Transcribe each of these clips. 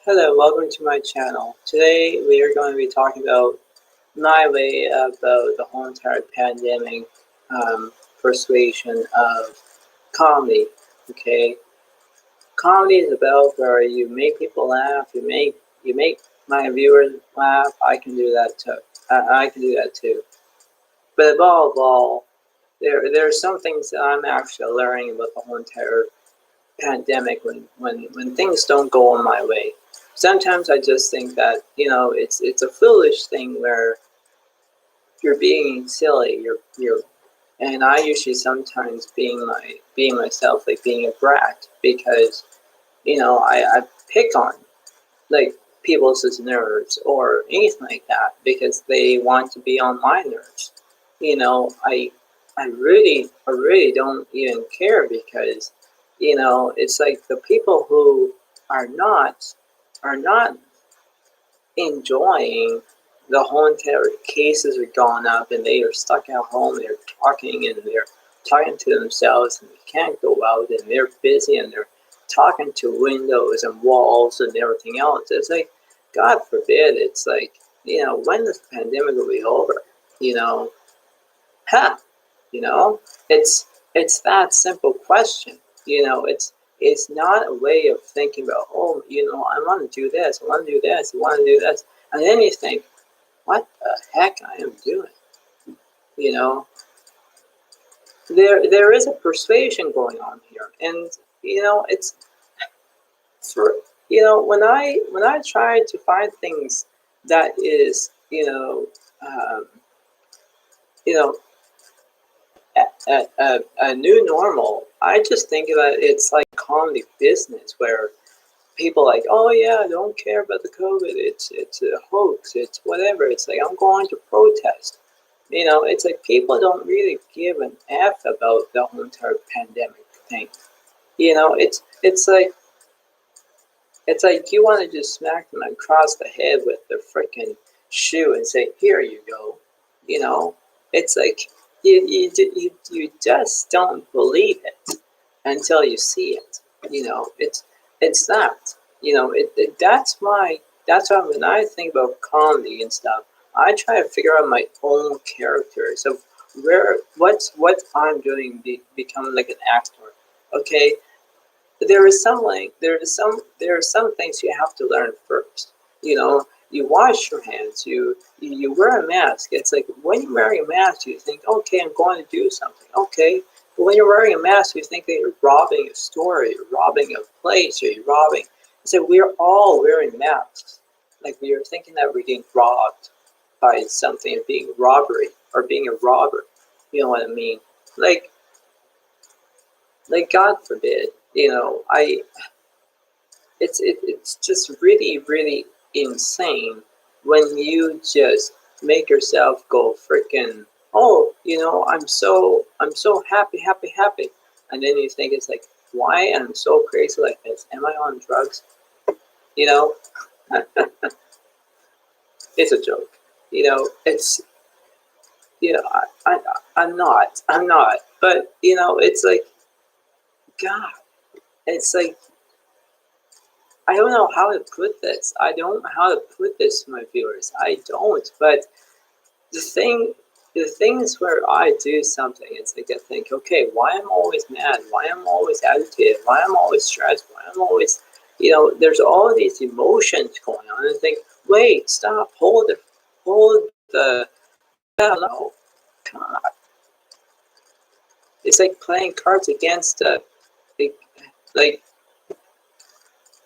Hello, welcome to my channel. Today we are going to be talking about my way about the whole entire pandemic persuasion of comedy. Okay, comedy is about where you make people laugh. You make my viewers laugh. I can do that too. I can do that too. But above all, there are some things that I'm actually learning about the whole entire pandemic when things don't go on my way. Sometimes I just think that it's a foolish thing where you're being silly. You're and I usually sometimes being myself, like being a brat, because I pick on like people's nerves or anything like that because they want to be on my nerves. I really don't even care because it's like the people who are not are not enjoying the whole entire cases are gone up and they are stuck at home. They're talking to themselves and they can't go out and they're busy and they're talking to windows and walls and everything else. It's like, God forbid, it's like, when this pandemic will be over, you know, huh, you know, it's that simple question. It's not a way of thinking about, oh, I want to do this, I want to do this, I want to do this, and then you think, what the heck I am doing? You know, there is a persuasion going on here, and it's for when I try to find things that is um, you know a new normal. I just think that it's like comedy business where people like, oh yeah, I don't care about the COVID. It's a hoax. It's whatever. It's like I'm going to protest. It's like people don't really give an F about the whole entire pandemic thing. It's like you want to just smack them across the head with the freaking shoe and say, "Here you go." You know, it's like you just don't believe it until you see it. It's that. That's why when I think about comedy and stuff, I try to figure out my own characters of what I'm doing, become like an actor. Okay, there are some things you have to learn first. You wash your hands, you wear a mask. It's like when you're wearing a mask, you think, okay, I'm going to do something. Okay, but when you're wearing a mask, you think that you're robbing a store, you're robbing a place, or you're robbing. So we're all wearing masks. Like we are thinking that we're getting robbed by something, being robbery or being a robber. You know what I mean? Like God forbid. I it's just really really insane when you just make yourself go freaking, oh, I'm so happy, and then you think it's like, why am I so crazy like this? Am I on drugs? you know it's a joke. It's I'm not, but it's like, God, it's like, I don't know how to put this. I don't know how to put this to my viewers. I don't. But the thing, the things where I do something, it's like I think, okay, why am I always mad? Why am I always agitated? Why am I always stressed? Why am I always, there's all these emotions going on. And I think, wait, stop, hold the hell no. God, it's like playing cards against like, like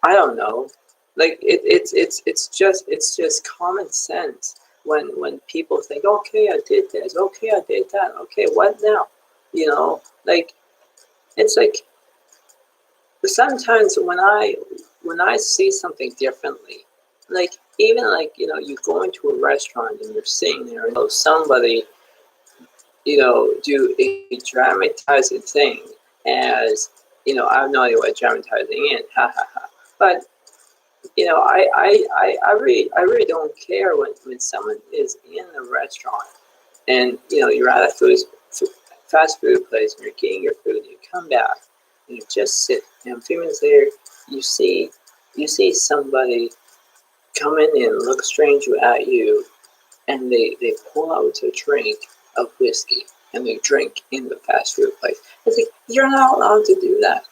I don't know. Like it's just common sense when people think, okay, I did this, okay, I did that, okay, what now? Like it's like sometimes when I see something differently, like even like you go into a restaurant and you're sitting there and somebody do a dramatizing thing as I have no idea what dramatizing is, ha ha ha. But I really don't care when someone is in a restaurant and you're at a fast food place and you're getting your food and you come back and you just sit and a few minutes later you see you see somebody come in and look strange at you, and they pull out a drink of whiskey and they drink in the fast food place. It's like, you're not allowed to do that.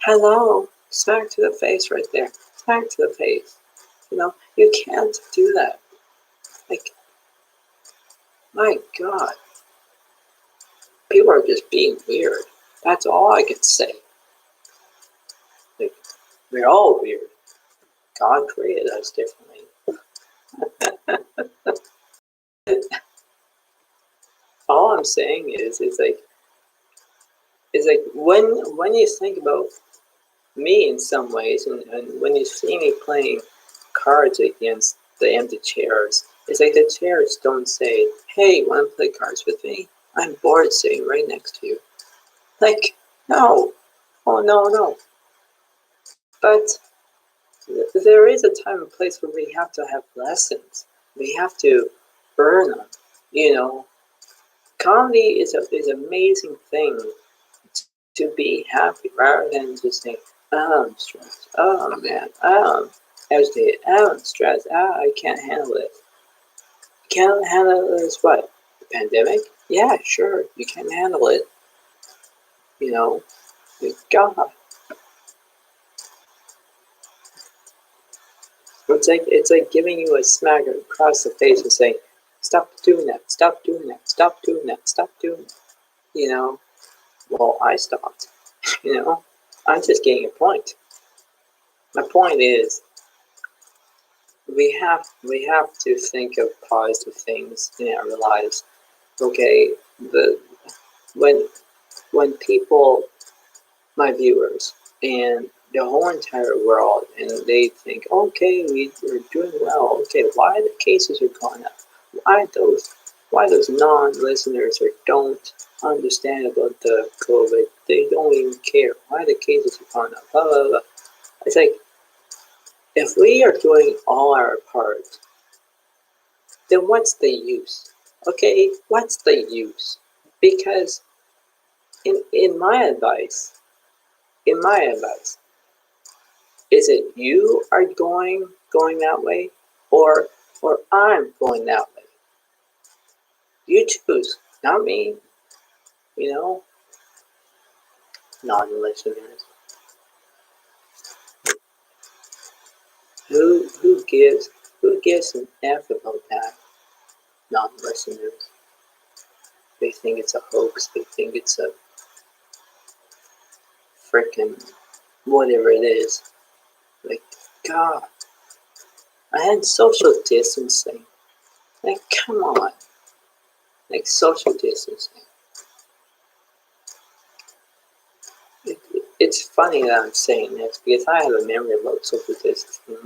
Hello, smack to the face right there. Smack to the face. You know, you can't do that. Like, my God. People are just being weird. That's all I can say. Like, we're all weird. God created us differently. All I'm saying is, it's like when you think about me in some ways, and when you see me playing cards against the empty chairs, it's like the chairs don't say, hey, want to play cards with me? I'm bored sitting right next to you. Like, no. Oh, no. But there is a time and place where we have to have lessons. We have to earn them. You know, comedy is an amazing thing to be happy rather than just saying, oh, I'm stressed. Oh, man. Oh, I'm agitated. Oh, I'm stressed. Oh, I can't handle it. Can't handle this what? The pandemic? Yeah, sure. You can handle it. You know, God. It's like giving you a smack across the face and saying, stop doing that, stop doing that, stop doing that, stop doing that. You know, well, I stopped. You know, I'm just getting a point. My point is, we have to think of positive things in our lives. Okay, when people, my viewers, and the whole entire world, and they think, okay, we're doing well. Okay, why the cases are going up? Why those non-listeners or don't understand about the COVID? They don't even care. Why the cases are going up? Blah blah blah. It's like, if we are doing all our part, then what's the use? Okay, what's the use? Because in my advice, is it you are going that way, or I'm going that way? You choose, not me. You know, non-listeners. Who gives an F about that? Non-listeners. They think it's a hoax. They think it's a freaking whatever it is. Like, God, I had social distancing. Like, come on. Like, social distancing. It's funny that I'm saying this because I have a memory about social distancing.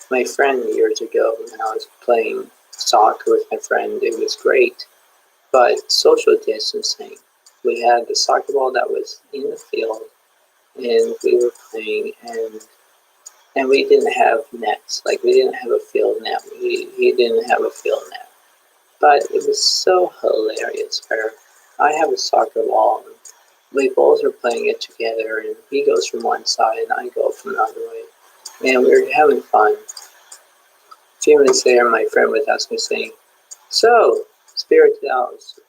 My friend years ago, when I was playing soccer with my friend, it was great. But social distancing, we had the soccer ball that was in the field, and we were playing, and we didn't have nets. Like, we didn't have a field net. He didn't have a field net. But it was so hilarious where I have a soccer ball, and we both are playing it together, and he goes from one side and I go from the other way. And we were having fun. A few minutes later, my friend was asking me, saying, so, Spirit House,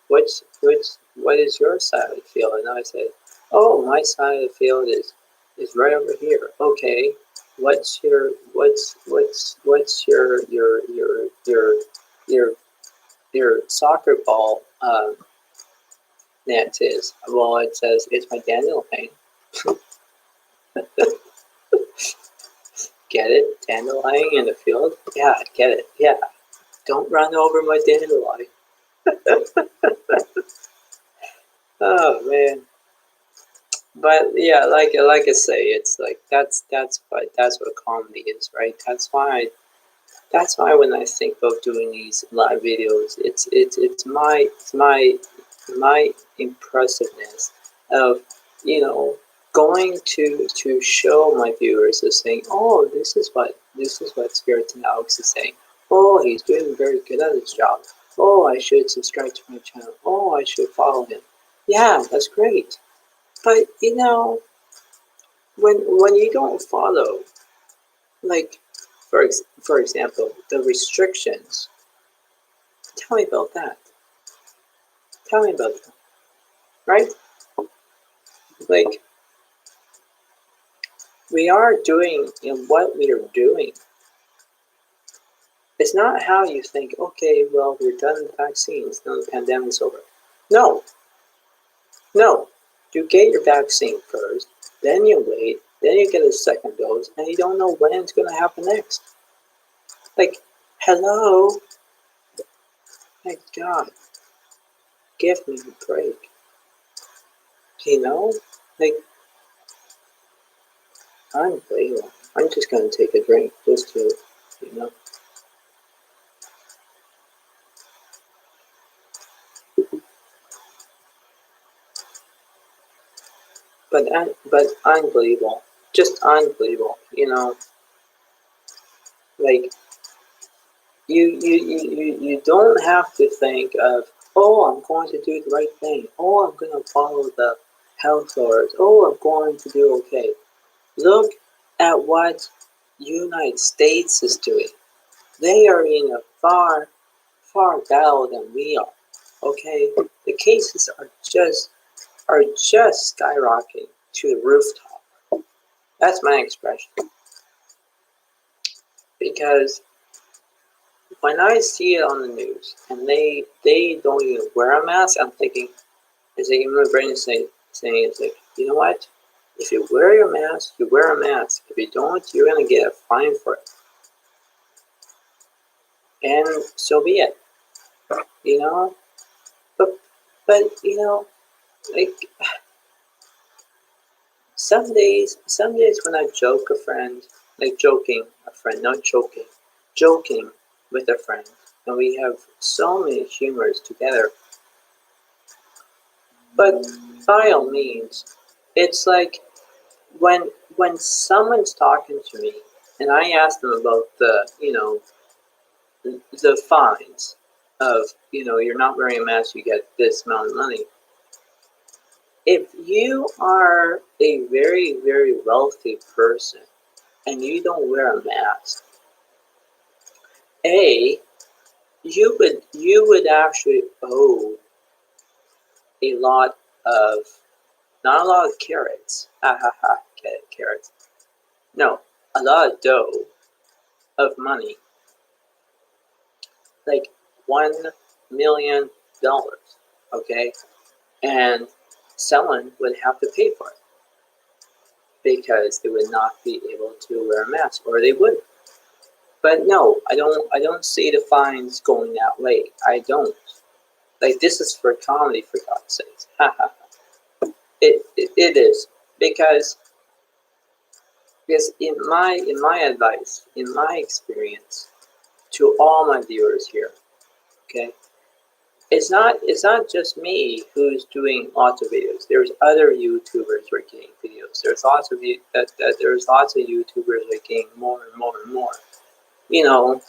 what is your side of the field? And I said, oh, my side of the field is right over here. Okay, what's your soccer ball net is? Well, it says it's my dandelion. Get it? Dandelion in the field? Yeah, get it. Yeah. Don't run over my dandelion. Oh man. But yeah, like I say, it's like that's what comedy is, right? That's why when I think of doing these live videos, it's my impressiveness of, you know, going to show my viewers as saying, oh, this is what Spirit and Alex is saying. Oh, he's doing very good at his job. Oh, I should subscribe to my channel. Oh, I should follow him. Yeah, that's great. But you know, when you don't follow, Like, for example, the restrictions. Tell me about that. Tell me about that. Right? Like, we are doing what we are doing. It's not how you think, okay, well, we're done with vaccines, now the pandemic's over. No. No. You get your vaccine first, then you wait, then you get a second dose, and you don't know when it's going to happen next. Like, hello? My God. Give me a break. You know? Like, unbelievable. I'm just going to take a drink just to, you know. But unbelievable. Just unbelievable. You know, like, you don't have to think of, oh, I'm going to do the right thing. Oh, I'm going to follow the health laws. Oh, I'm going to do okay. Look at what United States is doing. They are in a far, far battle than we are. Okay, the cases are just skyrocketing to the rooftop. That's my expression. Because when I see it on the news and they don't even wear a mask, I'm thinking, it's like in my brain is saying it's like, you know what? If you wear your mask, you wear a mask. If you don't, you're gonna get a fine for it. And so be it. You know? But you know, like some days when I joke a friend, like joking a friend, not choking, joking with a friend, and we have so many humors together. But by all means, it's like when someone's talking to me and I ask them about the fines of you're not wearing a mask, you get this amount of money. If you are a very, very wealthy person and you don't wear a mask, you would actually owe a lot of, not a lot of carrots, ha ha ha, carrots. No, a lot of dough of money, like $1 million, okay, and someone would have to pay for it because they would not be able to wear a mask, or they would. But no, I don't see the fines going that way. I don't. Like, this is for comedy, for God's sakes. It is because in my advice, in my experience, to all my viewers here, okay, it's not just me who's doing lots of videos. There's other YouTubers making videos. There's lots of there's lots of YouTubers making more and more and more. You know,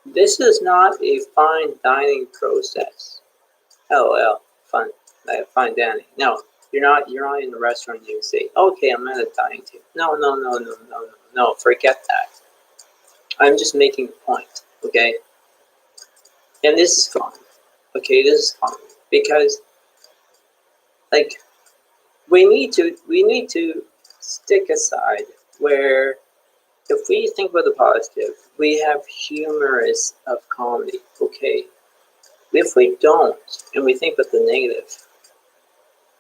this is not a fine dining process. LOL, fine dining. No, you're not in a restaurant and you say, okay, I'm at a dining table. No, forget that. I'm just making a point, okay? And this is fun. Okay, this is fun. Because, like, we need to stick aside where if we think about the positive, we have humorous of comedy, okay? If we don't, and we think about the negative,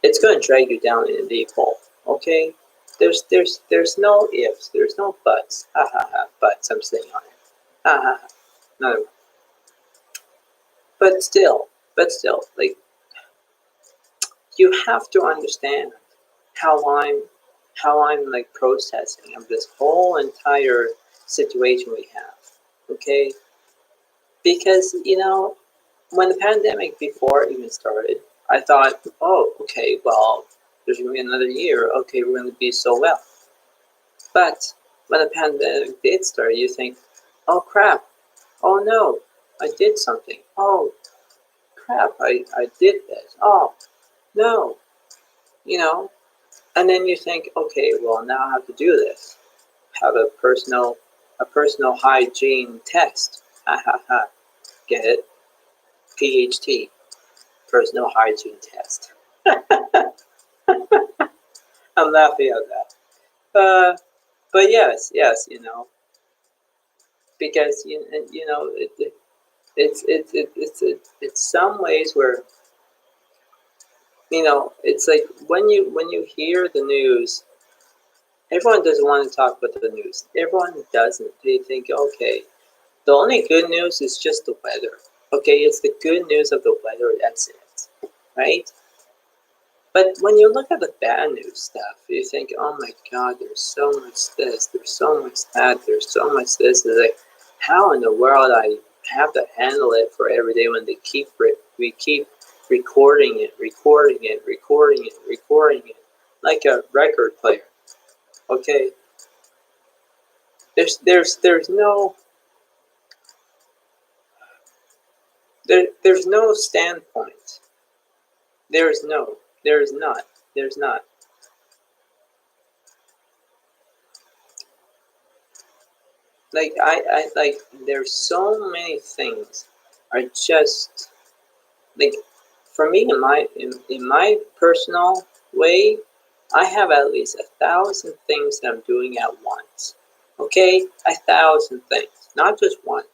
it's going to drag you down in a deep hole, okay? There's no ifs, there's no buts. Ha ha ha, buts, I'm saying on it. Ha ha ha. No. But still, like, you have to understand how I'm like processing of this whole entire situation we have, okay? Because when the pandemic before even started, I thought, oh, okay, well, there's gonna be another year. Okay, we're gonna be so well. But when the pandemic did start, you think, oh crap, oh no, I did something. Oh crap, I did this. Oh no, and then you think, okay, well, now I have to do this. have a personal hygiene test. Ha ha ha. Get it? PHT, personal hygiene test. I'm laughing at that. But yes, because it's some ways where it's like when you hear the news, everyone doesn't want to talk about the news. Everyone doesn't. They think, okay, the only good news is just the weather. Okay, it's the good news of the weather. That's it, right? But when you look at the bad news stuff, you think, oh my God, there's so much this, there's so much that, there's so much this. It's like, how in the world I have to handle it for every day when we keep recording it, like a record player. Okay, there's no standpoint. There's not. There's not. Like I like there's so many things are just like for me in my personal way, I have at least 1,000 things that I'm doing at once. Okay? 1,000 things. Not just one.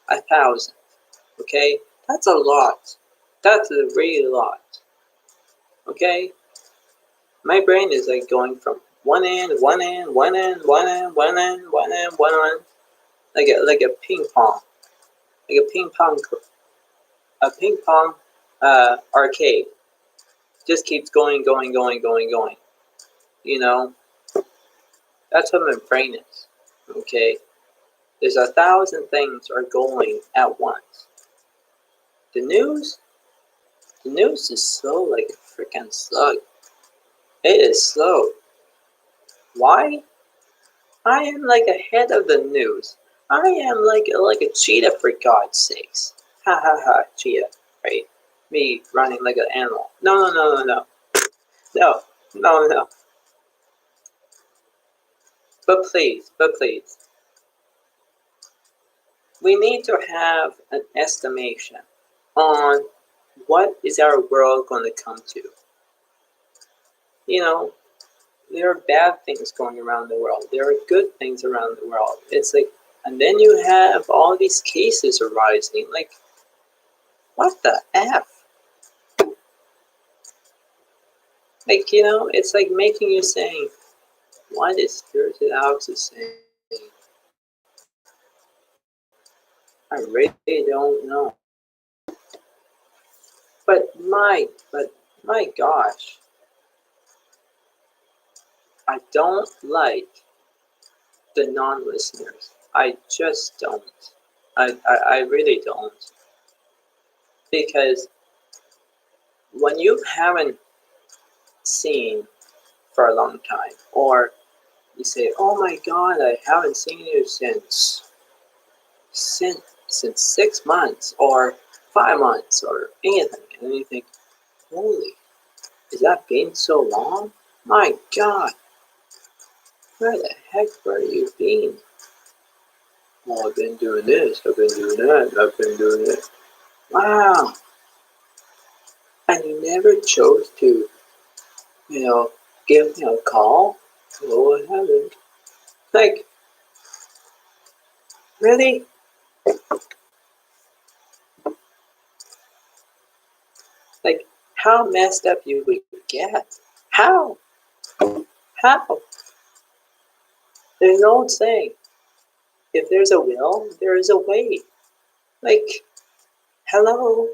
1,000. Okay? That's a lot. That's a really lot. Okay? My brain is like going from one end, like a ping pong, like a ping pong arcade. Just keeps going. You know, that's what my brain is. Okay, there's 1,000 things are going at once. The news is slow like a freaking slug. It is slow. Why? I am like ahead of the news. I am like a cheetah for God's sakes. Ha ha ha, cheetah, right? Me running like an animal. No. No. But please, we need to have an estimation on what is our world going to come to. You know, there are bad things going around the world. There are good things around the world. It's like, and then you have all these cases arising. Like, what the F? Like, it's like making you saying, what is Spirited Alex saying? I really don't know. But my gosh, I don't like the non-listeners. I just don't. I really don't. Because when you haven't seen for a long time, or you say, oh my God, I haven't seen you since 6 months, or 5 months, or anything, and you think, holy, has that been so long? My God, where the heck were you been? Well, I've been doing this, I've been doing that, I've been doing it. Wow. And you never chose to, give me a call? No, I haven't. Like, really? Like, how messed up you would get? How? How? There's an old saying, if there's a will, there is a way. Like, hello?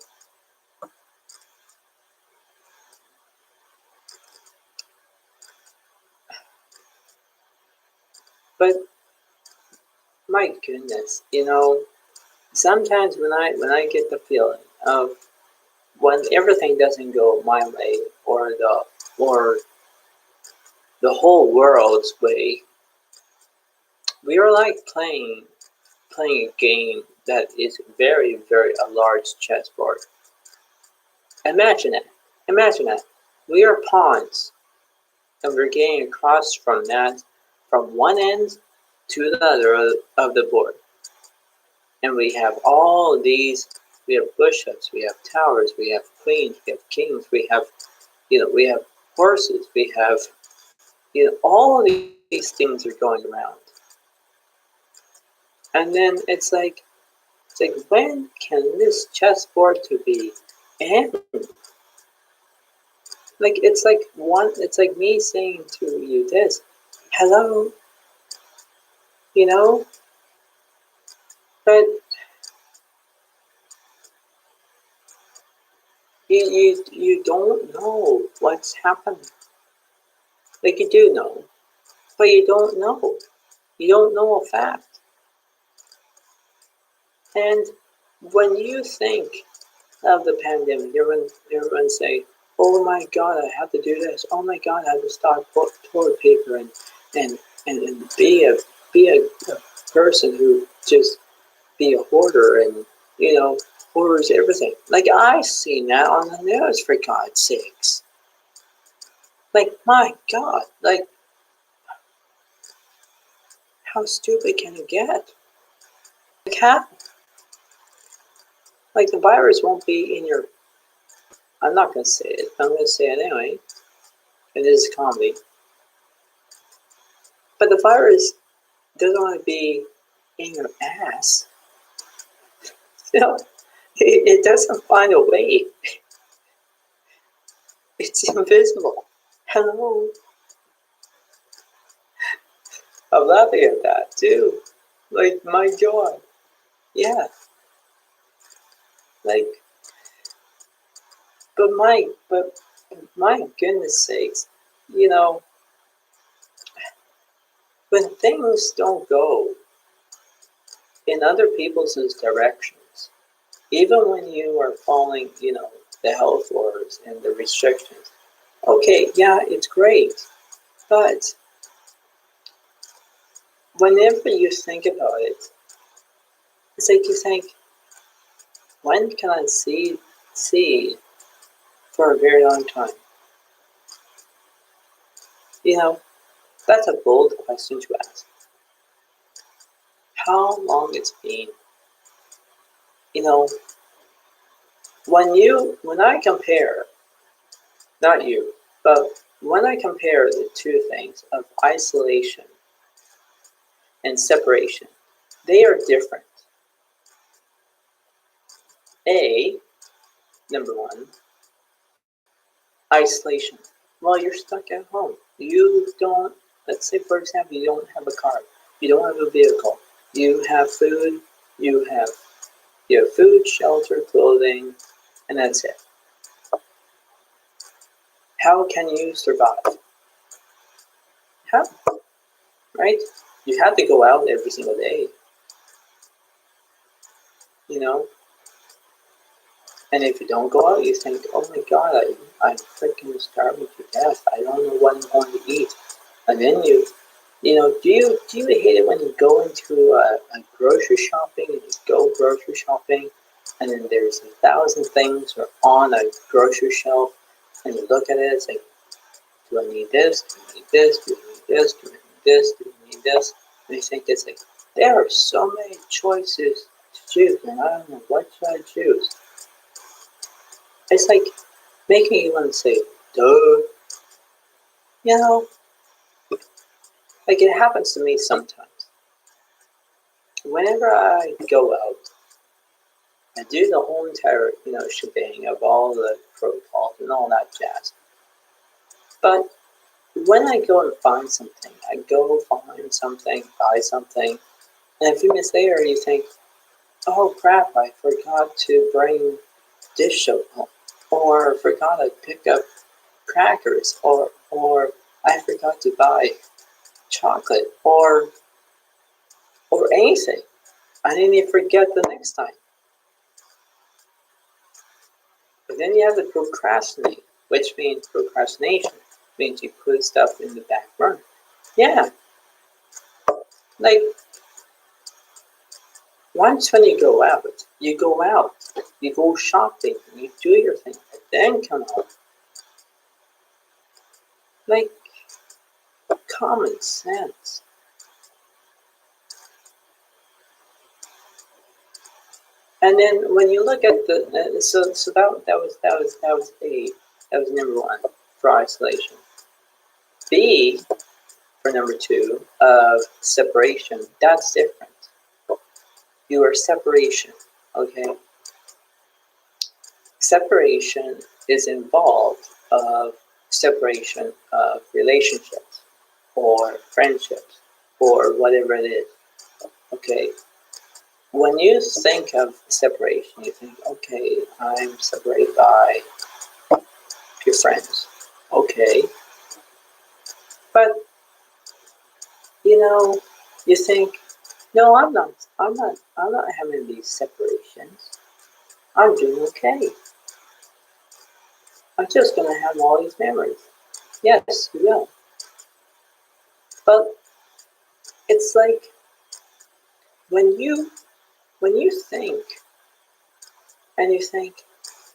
But my goodness, sometimes when I get the feeling of when everything doesn't go my way, or the whole world's way, we are like playing a game that is very, very a large chessboard. Imagine it. Imagine it. We are pawns, and we're getting across from one end to the other of the board. And we have all these, we have bishops, we have towers, we have queens, we have kings, we have, we have horses, we have, all of these things are going around. And then it's like, when can this chessboard to be end? Like, it's like me saying to you this, hello, but you don't know what's happening. Like, you do know, but you don't know. You don't know a fact. And when you think of the pandemic, everyone say, oh my God, I have to do this. Oh my God, I have to stock toilet paper and be a person who just be a hoarder and, hoarders everything. Like, I seen that on the news, for God's sakes. Like, my God, like, how stupid can it get? Like, how? Like, the virus won't be in your, I'm not going to say it, but I'm going to say it anyway. It is comedy. But the virus doesn't want to be in your ass. It doesn't find a way. It's invisible. Hello. I'm laughing at that too. Like, my God. Yeah. Like, but my goodness sakes, when things don't go in other people's directions, even when you are following, the health orders and the restrictions, okay, yeah, it's great. But whenever you think about it, it's like you think, when can I see for a very long time? That's a bold question to ask. How long it's been? When I compare, not you, but when I compare the two things of isolation and separation, they are different. Number one, isolation. Well, you're stuck at home. You don't, let's say for example, you don't have a car. You don't have a vehicle. You have food. You have food, shelter, clothing, and that's it. How can you survive? How? Right? You have to go out every single day. And if you don't go out, you think, oh my God, I'm freaking starving to death. I don't know what I'm going to eat. And then do you hate it when you go into a grocery shopping and you go grocery shopping and then there's 1,000 things on a grocery shelf and you look at it, it's like, do I need this? Do I need this? Do I need this? Do I need this? Do I need this? And you think it's like, there are so many choices to choose and I don't know what should I choose. It's like making you want to say, duh. Like, it happens to me sometimes. Whenever I go out, I do the whole entire, shebang of all the protocols and all that jazz. But when I go and find something, buy something, and a few minutes later you think, oh crap, I forgot to bring dish soap home, or forgot to pick up crackers, or I forgot to buy chocolate, or anything. I didn't even forget the next time. But then you have to procrastinate, which means procrastination means you put stuff in the back burner. Yeah. Like, once when you go out, you go shopping, you do your thing, and then come home. Like, common sense. And then when you look at the so that was A. That was number one for isolation. B for number two of separation. That's different. You are separation. Okay. Separation is involved of separation of relationships or friendships or whatever it is. Okay. When you think of separation, you think, okay, I'm separated by your friends. Okay. But you think, no, I'm not having these separations. I'm doing okay. I'm just gonna have all these memories. Yes, you will. But it's like when you think and you think,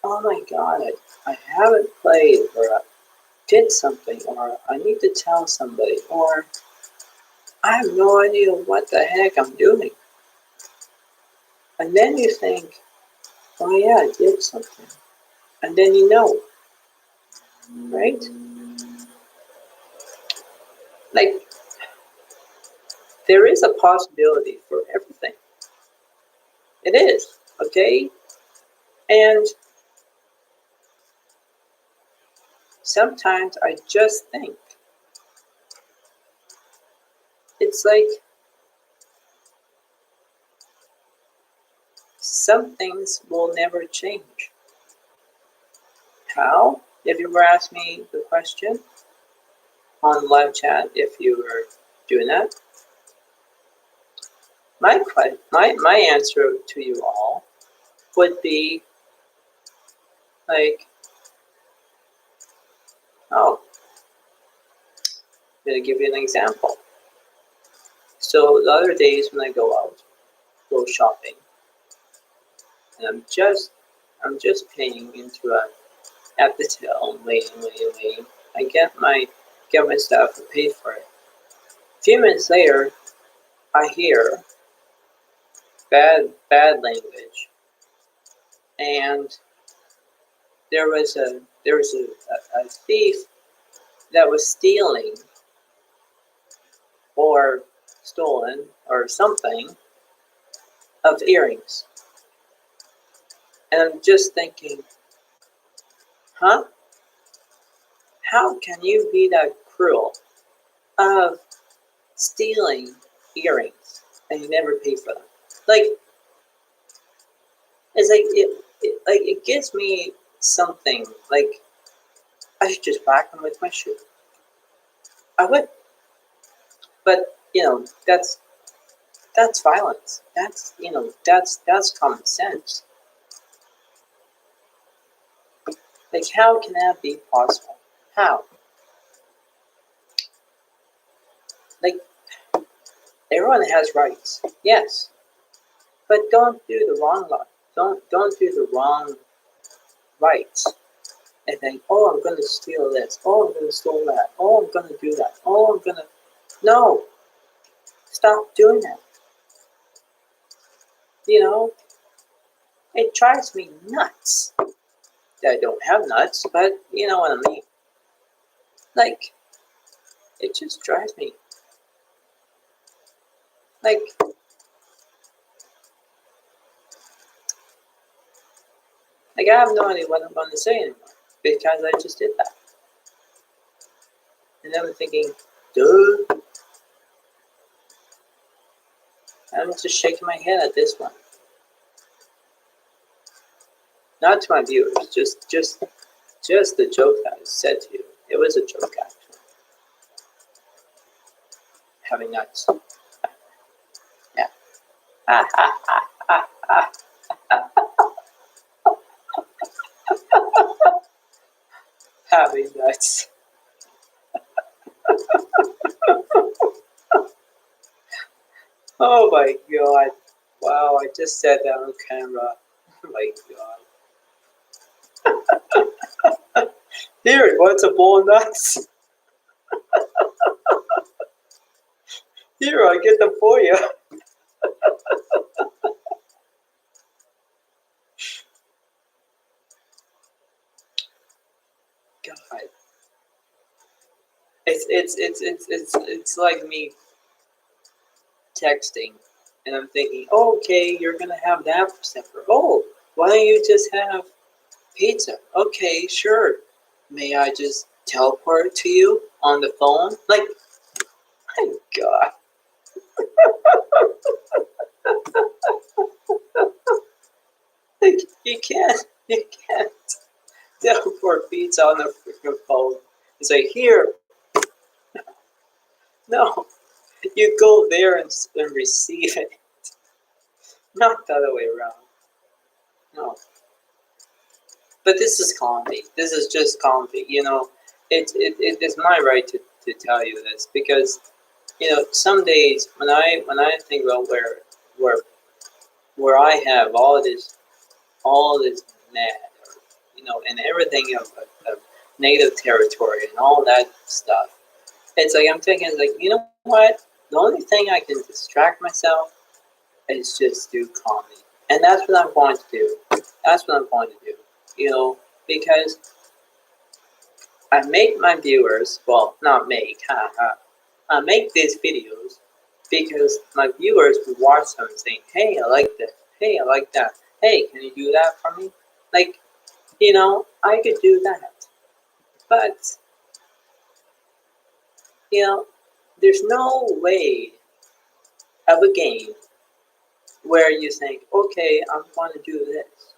oh my god, I haven't played or I did something or I need to tell somebody or I have no idea what the heck I'm doing. And then you think, oh yeah, I did something. And then you know, right? Like, there is a possibility for everything. It is, okay? And sometimes I just think, it's like some things will never change. How? If you were asked me the question on live chat, if you were doing that, my answer to you all would be like, oh, I'm going to give you an example. So the other days when I go shopping, and I'm just paying into at the till, waiting. I get my stuff and pay for it. A few minutes later, I hear bad language, and there was a thief that was stealing or stolen or something of earrings, and I'm just thinking, huh? How can you be that cruel of stealing earrings and you never pay for them? Like, it's like it gives me something like I should just whack them with my shoe. I would, but that's violence. That's common sense. Like, how can that be possible? How? Like, everyone has rights, yes, but don't do the wrong lot. Don't do the wrong rights and think, oh, I'm going to steal this. Oh, I'm going to steal that. Oh, I'm going to do that. Oh, I'm going to. No, stop doing that. It drives me nuts. I don't have nuts, but you know what I mean. Like, it just drives me. Like, I have no idea what I'm going to say anymore because I just did that. And I'm thinking, dude. I'm just shaking my head at this one. Not to my viewers, just the joke that I said to you. It was a joke, actually. Having nuts. Yeah. Having nuts. Oh my god. Wow, I just said that on camera. Oh my god. Here, you want some bowl of nuts? Here, I'll get them for you. God, it's like me texting, and I'm thinking, oh, okay, you're gonna have that for supper. Oh, why don't you just have pizza? Okay, sure. May I just teleport to you on the phone? Like, my God, like you can't teleport pizza on the freaking phone. It's like here, no, you go there and receive it, not the other way around. No, but this is comedy. This is just comedy. It is my right to tell you this because some days when I think about where where I have all this mad and everything of native territory and all that stuff. It's like I'm thinking like what? The only thing I can distract myself is just do comedy, and that's what I'm going to do. That's what I'm going to do. Because I make my viewers, well, not make, haha. I make these videos because my viewers will watch them and say, hey, I like this. Hey, I like that. Hey, can you do that for me? Like, I could do that. But, there's no way of a game where you think, okay, I'm going to do this.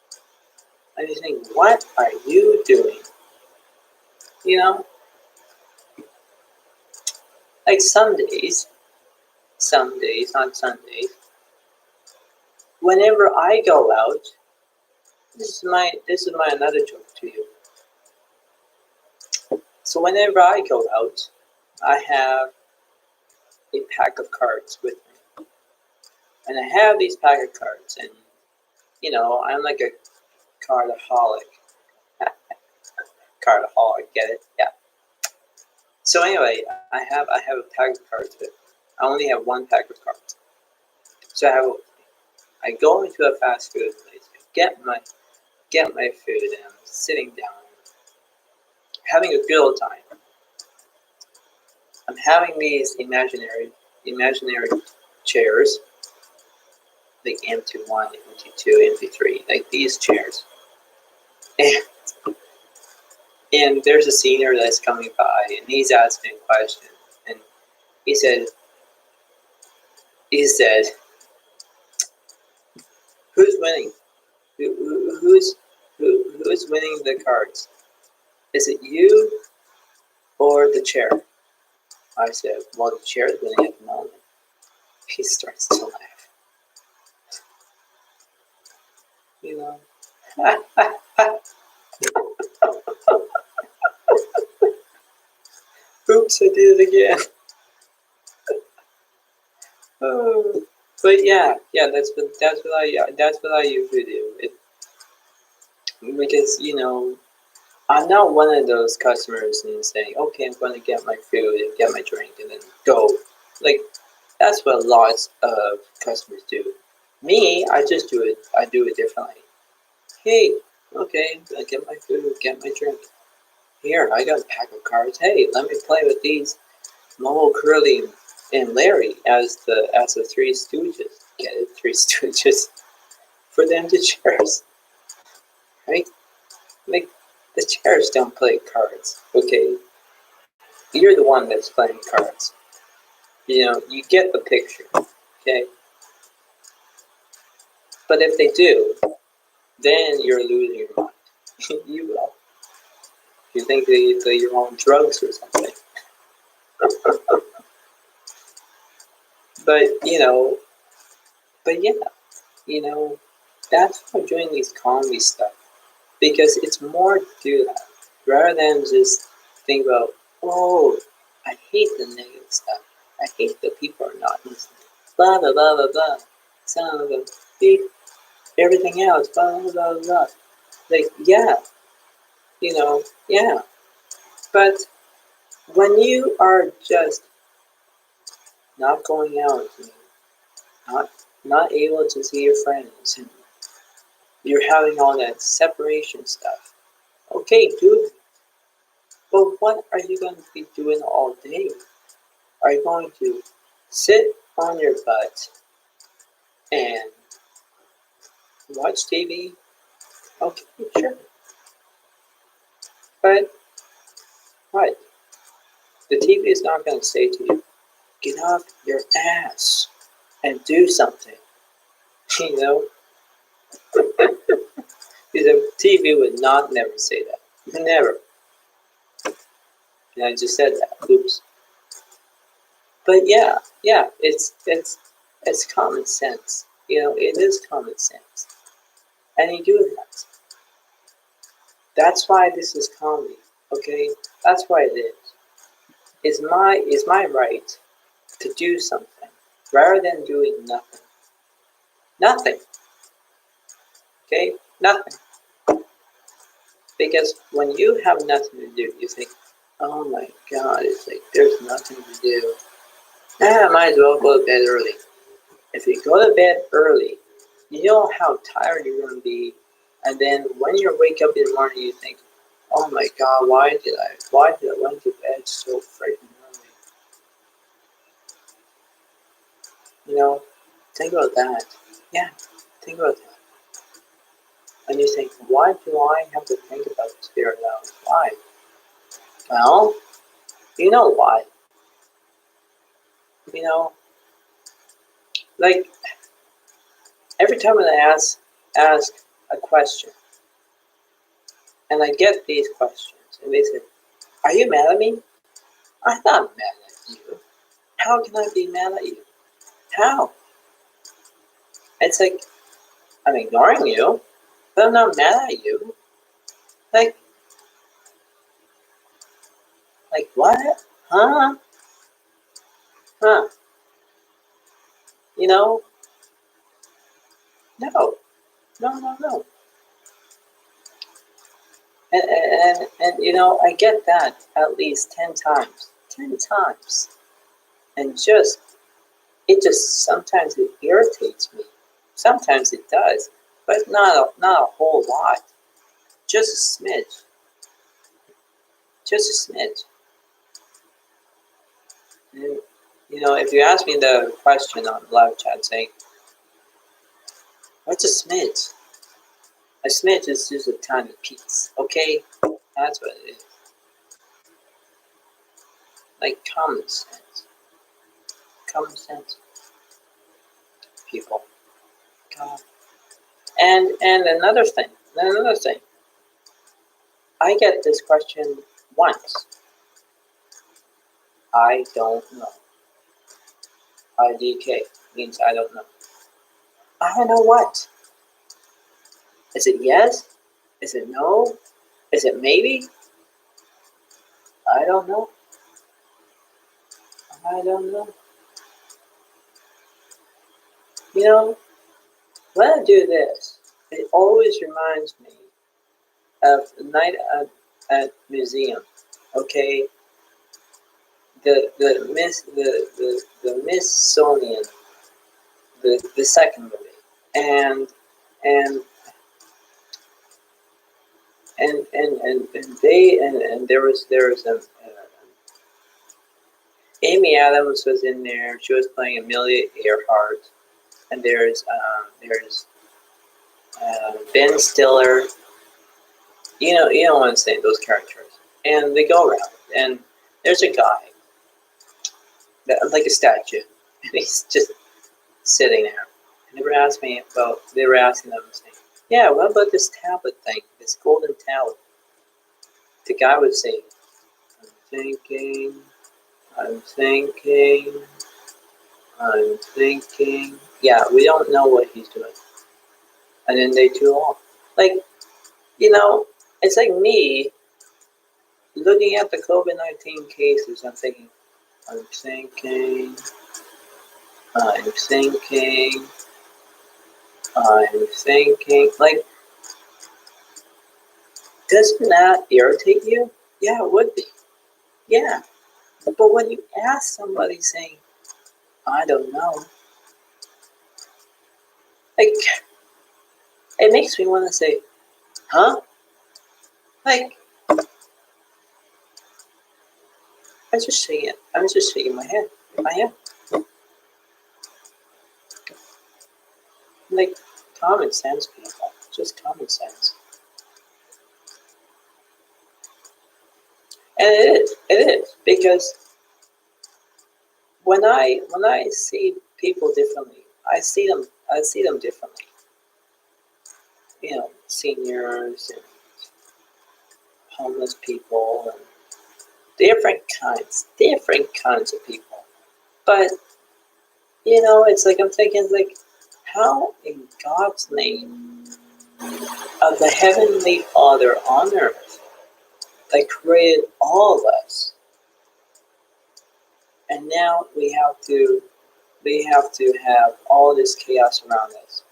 And you think, what are you doing? You know, like some days, not Sundays, whenever I go out, this is my another joke to you. So whenever I go out, I have a pack of cards with me, and I have these pack of cards, and I'm like a cardaholic. Cardaholic, get it? Yeah. So anyway, I have a pack of cards with me. I only have one pack of cards. So I go into a fast food place, get my food, and I'm sitting down, having a good old time. I'm having these imaginary chairs, like MT1, MT2, MT3, like these chairs. And, and there's a senior that's coming by, and he's asking a question, and he said, "Who's winning? Who's winning the cards? Is it you or the chair?" I said, "Well, the chair is winning at the moment." He starts to laugh. You know. Oops, I did it again. Oh. But yeah, that's what I usually do. Because I'm not one of those customers and saying, okay, I'm going to get my food and get my drink and then go. Like that's what lots of customers do. Me, I just do it. I do it differently. Hey, okay, I get my food, get my drink. Here, I got a pack of cards. Hey, let me play with these Moe, Curly, and Larry as the Three Stooges. Get it? Three Stooges for them to chairs, right? Like the chairs don't play cards. Okay, you're the one that's playing cards. You get the picture. Okay, but if they do, then you're losing your mind. You will. You think that you're on drugs or something. But but yeah, you know, that's why I'm doing these comedy stuff because it's more to do that rather than just think about, oh, I hate the negative stuff. I hate that people are not listening. Blah blah blah blah blah. Son of a beep. Everything else. Blah blah blah blah. Like yeah. But when you are just not going out, not not able to see your friends, and you're having all that separation stuff. Okay, do it. But what are you going to be doing all day? Are you going to sit on your butt and watch TV? Okay, sure. But what? The TV is not going to say to you, get off your ass and do something. You know? The TV would not never say that. Never. And I just said that. Oops. But yeah, it's common sense. You know, it is common sense. And you do that. That's why this is comedy. Okay? That's why it is. It's my right to do something rather than doing nothing. Nothing. Okay? Nothing. Because when you have nothing to do, you think, oh my god, it's like there's nothing to do. I might as well go to bed early. If you go to bed early, you know how tired you're going to be, and then when you wake up in the morning, you think, "Oh my God, why did I went to bed so freaking early?" You know, think about that. Yeah, think about that. And you think, why do I have to think about this spirit now? Why? Well, you know why. You know, like every time I ask a question, and I get these questions, and they say, "Are you mad at me?" I'm not mad at you. How can I be mad at you? How? It's like I'm ignoring you, but I'm not mad at you. Like what? Huh? Huh? You know? No, no. And you know, I get that at least 10 times. 10 times. And it just sometimes it irritates me. Sometimes it does, but not a whole lot. Just a smidge. Just a smidge. And, you know, if you ask me the question on live chat saying, what's a smidge? A smidge is just a tiny piece, okay? That's what it is. Like common sense. Common sense, people. God. And another thing. I get this question once. I don't know. IDK means I don't know. I don't know what. Is it yes? Is it no? Is it maybe? I don't know. I don't know. You know, when I do this, it always reminds me of the night at museum. Okay, the Smithsonian, the second movie, and and and there was a Amy Adams was in there. She was playing Amelia Earhart, and there's Ben Stiller. You know what I'm saying, those characters, and they go around, and there's a guy that, like a statue, and he's just sitting there. And they were asking them, saying, "Yeah, what about this tablet thing, this golden tablet?" The guy would say, "I'm thinking, I'm thinking, I'm thinking." Yeah, we don't know what he's doing. And then they do all. Like, you know, it's like me looking at the COVID-19 cases. I'm thinking, I'm thinking, I'm thinking, I'm thinking. Like, doesn't that irritate you? Yeah, it would be. Yeah. But when you ask somebody saying, I don't know, like, it makes me want to say, huh? Like, I'm just shaking it. I'm just shaking my head. I am. Like common sense, people. Just common sense. And it is because when I see people differently, I see them differently. You know, seniors and homeless people and different kinds of people. But you know, it's like I'm thinking like, how in God's name of the Heavenly Father on earth that created all of us, and now we have to have all this chaos around us.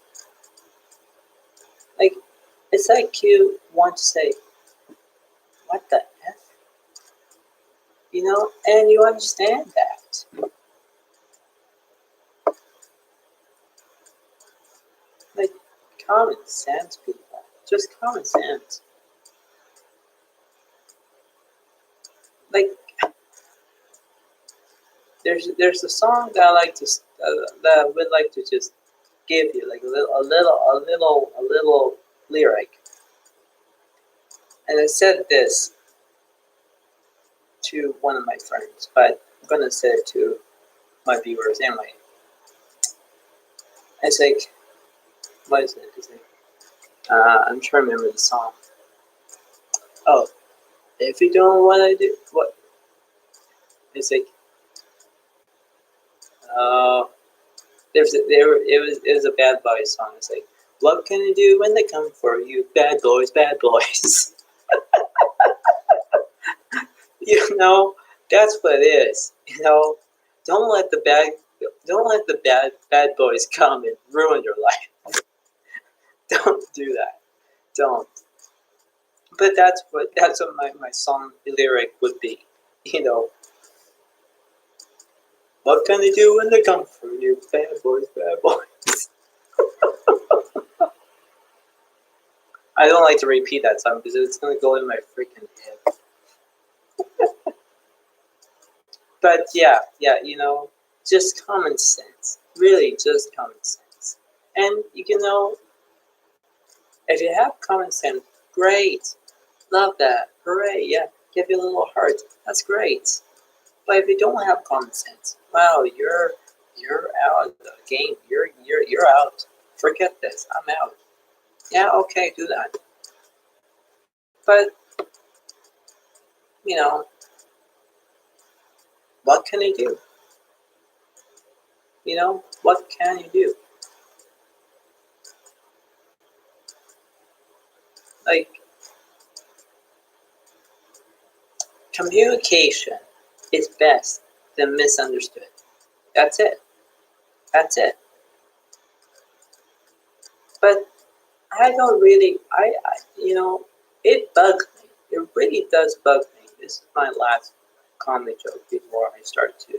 Like, it's like you want to say, what the F? You know, and you understand that. Like, common sense, people. Just common sense. Like, there's a song that I like to that I would like to just give you, like a little lyric, and I said this to one of my friends, but I'm gonna say it to my viewers anyway. It's like, what is it? It's like, I'm trying to remember the song. Oh, if you don't want to do what? It's like, uh, it was a Bad Boys song. It's like, what can you do when they come for you, bad boys, bad boys? You know, that's what it is. You know, don't let the bad boys come and ruin your life. Don't do that. Don't. But that's what my song lyric would be. You know, what can they do when they come for you, bad boys, bad boys? I don't like to repeat that song because it's gonna go in my freaking head. But yeah, you know, just common sense. Really, just common sense. And you know, if you have common sense, great. Love that. Hooray, yeah. Give you a little heart. That's great. But if you don't have common sense, wow, you're out of the game. You're out. Forget this. I'm out. Yeah, okay, do that. But you know, what can you do? You know, what can you do? Like, communication is best than misunderstood. That's it. That's it. But I don't really, you know, it bugs me. It really does bug me. This is my last comedy joke before I start to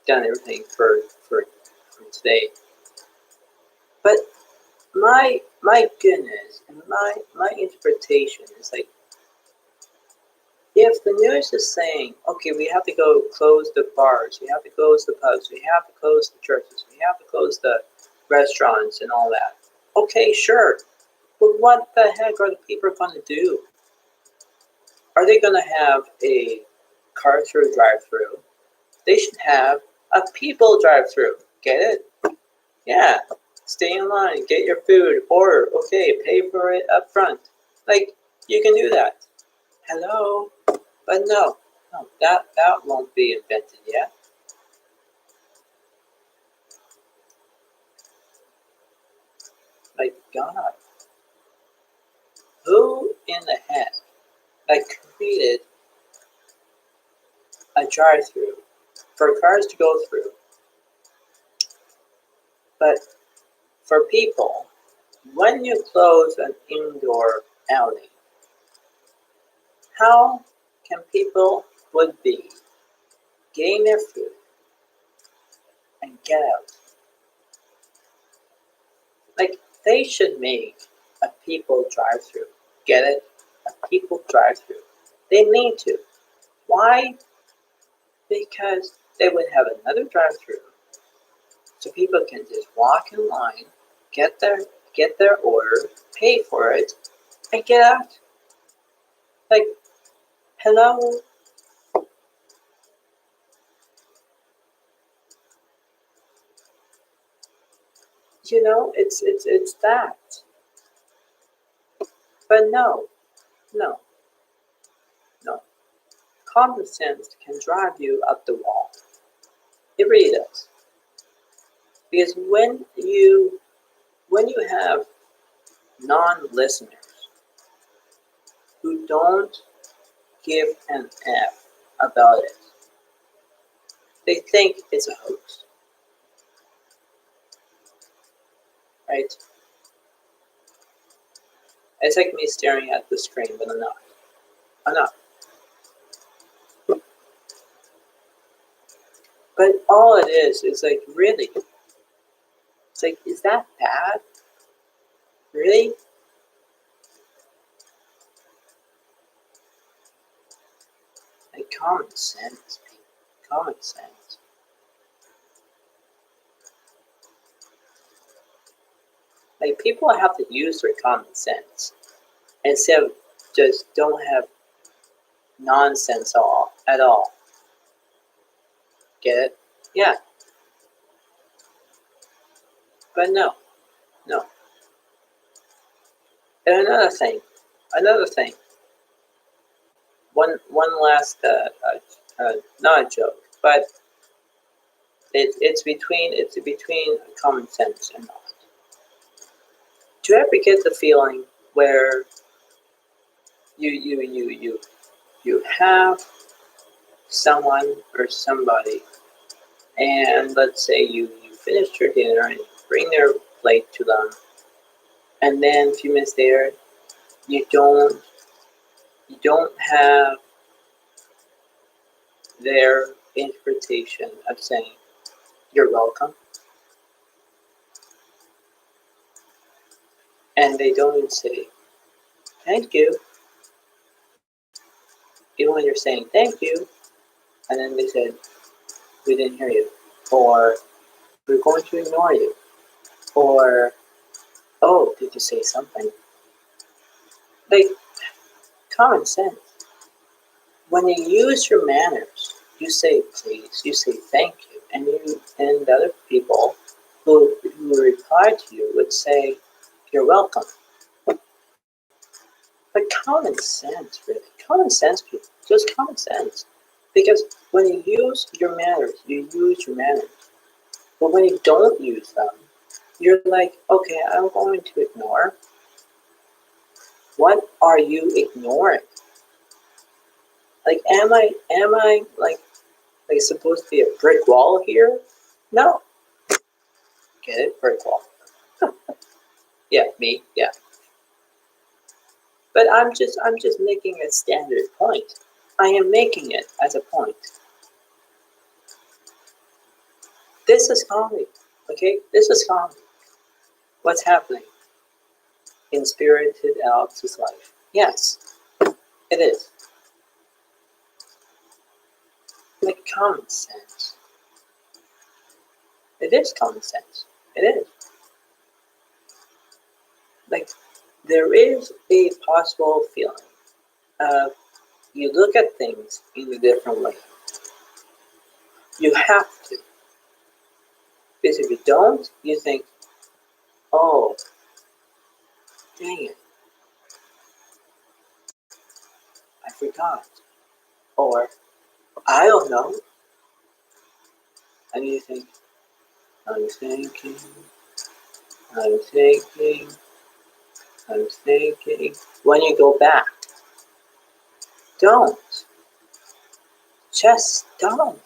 done everything for today. But my goodness, and my interpretation is like, if the news is saying, okay, we have to go close the bars, we have to close the pubs, we have to close the churches, we have to close the restaurants and all that. Okay, sure. But what the heck are the people going to do? Are they going to have a car-through drive-through? They should have a people drive-through. Get it? Yeah. Stay in line, get your food, order. Okay, pay for it up front. Like, you can do that. Hello? But no, that won't be invented yet. Like, God, who in the heck like created a drive-through for cars to go through, but for people, when you close an indoor outing, how can people would be getting their food and get out? Like, they should make a people drive-through. Get it? A people drive-through. They need to. Why? Because they would have another drive-through, so people can just walk in line, get their order, pay for it, and get out. Like, hello? It's that. But no, no, no. Common sense can drive you up the wall. It really does. Because when you have non-listeners who don't give an F about it, they think it's a hoax, right? It's like me staring at the screen, but I'm not. I'm not. But all it is like, really? It's like, is that bad? Really? Like, common sense, people. Common sense. Like, people have to use their common sense instead of just don't have nonsense at all. Get it? Yeah. But no. And another thing. One last, not a joke, but it's between common sense and not. Do you ever get the feeling where you have someone or somebody, and let's say you finished your dinner and you bring their plate to them, and then a few minutes later you don't have their interpretation of saying you're welcome, and they don't even say thank you, even when you're saying thank you, and then they said we didn't hear you, or we're going to ignore you, or oh, did you say something? Like, common sense. When you use your manners, you say please, you say thank you, and the other people who reply to you would say you're welcome. But common sense, really, common sense, people, just common sense. Because when you use your manners, you use your manners. But when you don't use them, you're like, okay, I'm going to ignore. What are you ignoring? Like, am I like supposed to be a brick wall here? No. Get it? Brick wall. Yeah, me. Yeah. But I'm just making a standard point. I am making it as a point. This is comedy. Okay? This is comedy. What's happening in Spirited Alex's life? Yes, it is. Like, common sense. It is common sense. It is. Like, there is a possible feeling of you look at things in a different way. You have to. Because if you don't, you think, oh, dang it, I forgot. Or, I don't know. And you think, I'm thinking. When you go back, don't. Just don't.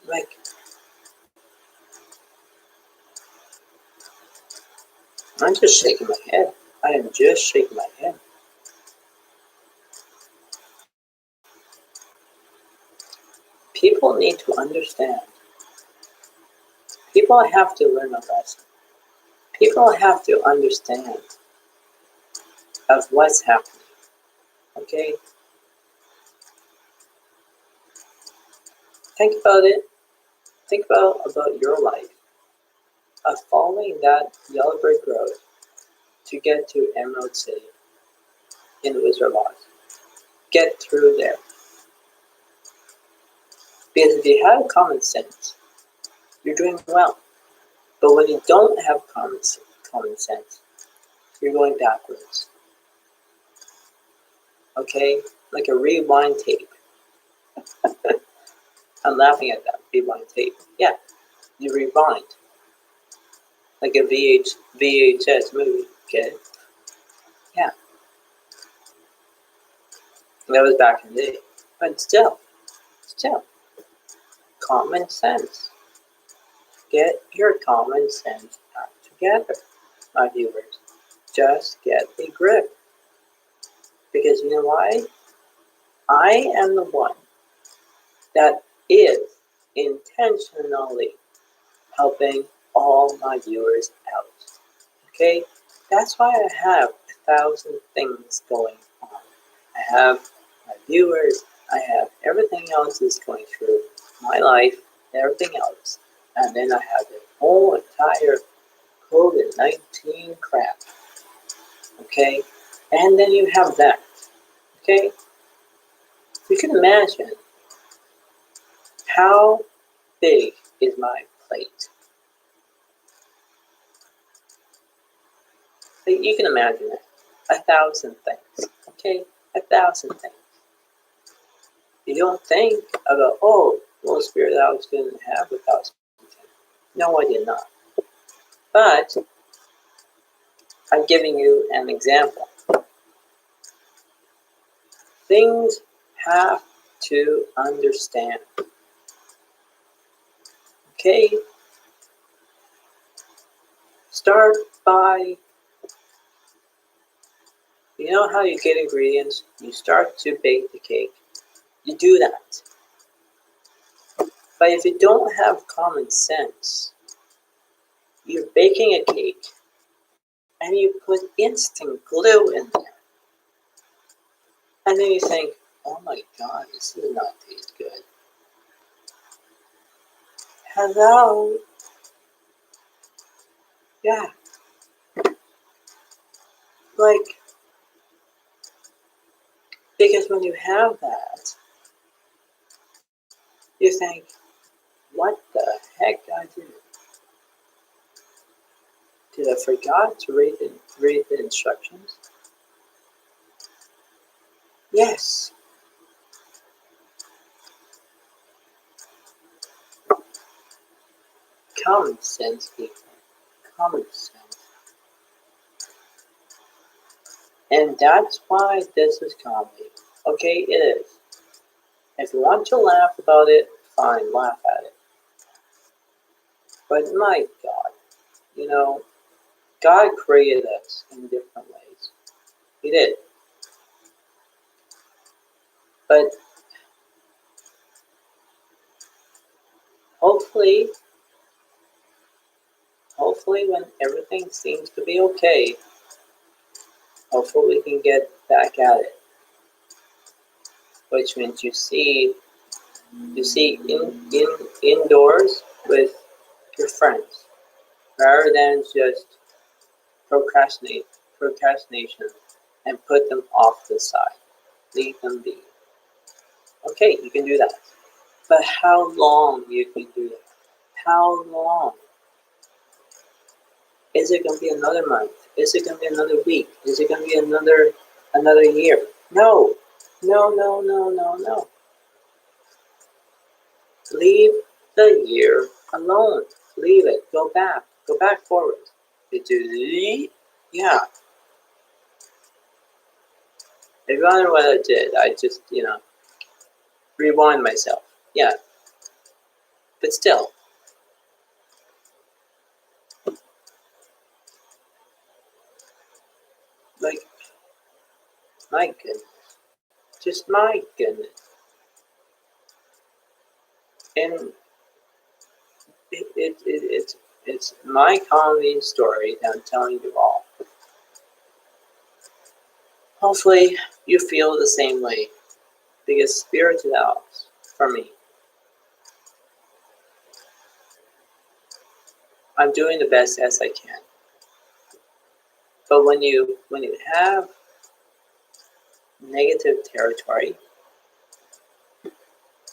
Like, I'm just shaking my head. I am just shaking my head. People need to understand. People have to learn a lesson. People have to understand of what's happening. Okay? Think about it. Think about your life of following that yellow brick road to get to Emerald City in Wizard Lodge. Get through there. Because if you have common sense, you're doing well. But when you don't have common sense, you're going backwards. Okay? Like a rewind tape. I'm laughing at that. Rewind tape. Yeah, you rewind. Like a VHS movie. Okay? Yeah. That was back in the day. But still, common sense. Get your common sense back together, my viewers. Just get a grip. Because you know why? I am the one that is intentionally helping all my viewers out. Okay? That's why I have 1,000 things going on. I have my viewers, I have everything else that's going through my life, everything else. And then I have the whole entire COVID-19 crap. Okay? And then you have that. Okay? You can imagine how big is my plate. You can imagine it. 1,000 things. Okay? 1,000 things. You don't think about, oh, Holy Spirit, I was going to have 1,000 things. No, I did not. But I'm giving you an example. Things have to understand. Okay? Start by, you know how you get ingredients? You start to bake the cake. You do that. But if you don't have common sense, you're baking a cake and you put instant glue in there. And then you think, oh my God, this does not taste good. Hello? Yeah. Like, because when you have that, you think, what the heck did I do? Did I forget to read the instructions? Yes. Common sense, people. Common sense. And that's why this is comedy. Okay, it is. If you want to laugh about it, fine, laugh at it. But my God, you know, God created us in different ways. He did. But hopefully when everything seems to be okay, hopefully we can get back at it. Which means you see indoors with your friends, rather than just procrastination and put them off the side. Leave them be. Okay, you can do that. But how long you can do that? How long? Is it going to be another month? Is it going to be another week? Is it going to be another year? No. No. Leave the year alone. Leave it. Go back. Go back forward. Yeah. If you wonder what I did, I just, rewind myself. Yeah. But still. Like, my goodness. Just my goodness. And it's my comedy story that I'm telling you all. Hopefully you feel the same way, because spirit tells for me, I'm doing the best as I can. But when you have negative territory,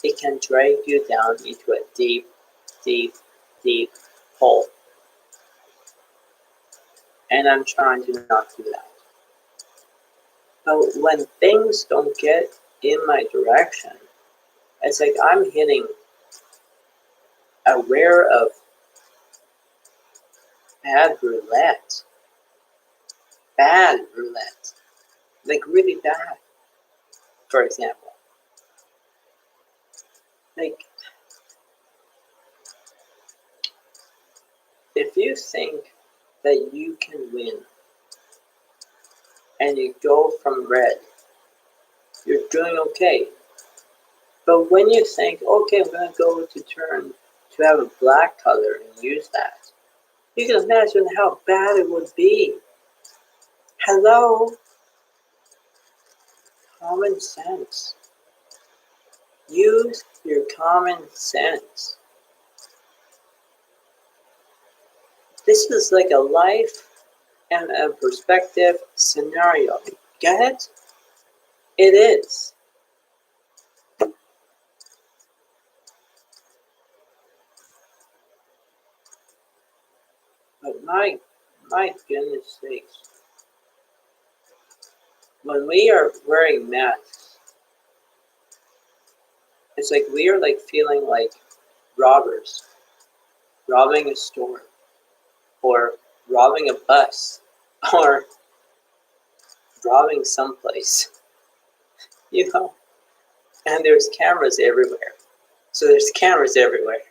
it can drag you down into a deep, deep, deep hole. And I'm trying to not do that. But when things don't get in my direction, it's like I'm hitting a rear of bad roulette. Bad roulette. Like really bad, for example. Like, if you think that you can win and you go from red, you're doing okay. But when you think, okay, I'm going to go to turn to have a black color and use that, you can imagine how bad it would be. Hello? Common sense. Use your common sense. This is like a life and a perspective scenario. Get it? It is. But my goodness sakes. When we are wearing masks, it's like we are like feeling like robbers, robbing a store, or robbing a bus, or robbing someplace, you know? And there's cameras everywhere. So there's cameras everywhere.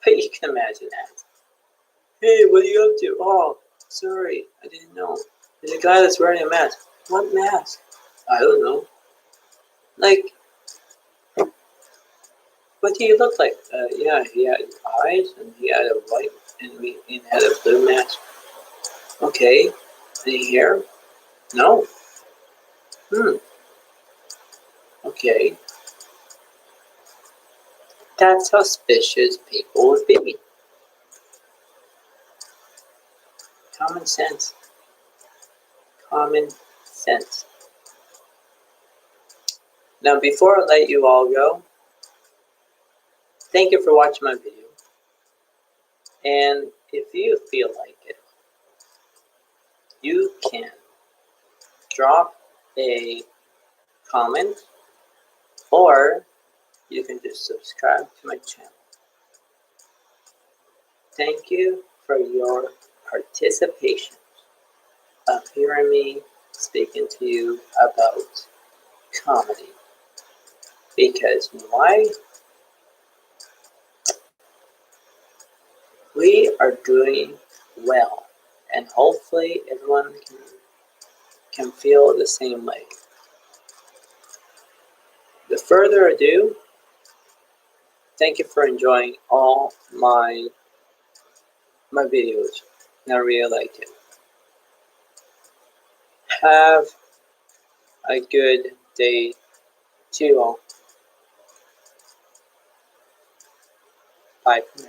But you can imagine that. Hey, what are you up to? Oh, sorry, I didn't know. There's a guy that's wearing a mask. What mask? I don't know. Like, what do you look like? Yeah, he had eyes, and he had a white, and he had a blue mask. Okay. Any hair? No. Okay. That's how suspicious people would be. Common sense. Common sense. Now, before I let you all go, thank you for watching my video. And if you feel like it, you can drop a comment, or you can just subscribe to my channel. Thank you for your participation of hearing me speaking to you about comedy. Because why? We are doing well, and hopefully everyone can feel the same way. With further ado, thank you for enjoying all my videos. I really like it. Have a good day to you all. Bye for now.